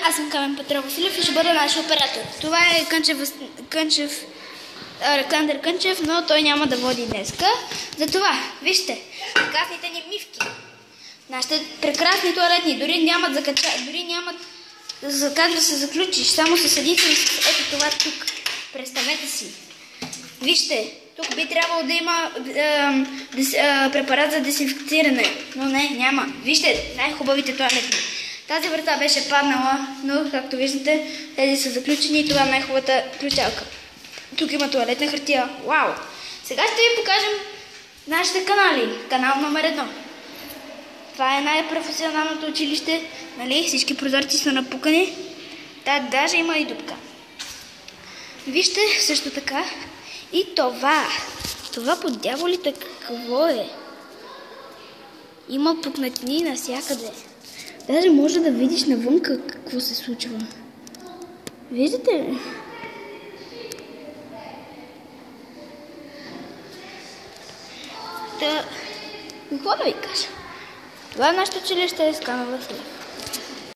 аз съм Камен Петров Василев и ще бъда наш оператор. Това е Александър Кънчев, но той няма да води днеска. Затова, вижте, прекрасните ни мивки. Нашите прекрасни туалетни, дори нямат как да се заключиш, само с единствено с ето това тук. Представете си. Вижте, тук би трябвало да има препарат за дезинфекциране, но не, няма. Вижте, най-хубавите туалетни. Тази врата беше паднала, но както виждате, тези са заключени и това е най-хубавата ключалка. Тук има туалетна хартия. Вау! Сега ще ви покажем нашите канали. Канал номер 1. Това е най-професионалното училище. Нали? Всички прозорци са напукани. Даже има и дупка. Вижте също така и това. Това под дяволите какво е? Има пукнатини навсякъде. Даже може да видиш навън какво се случва. Виждате ли? Какво да ви кажа? Това е нашето училище, Камен Василев.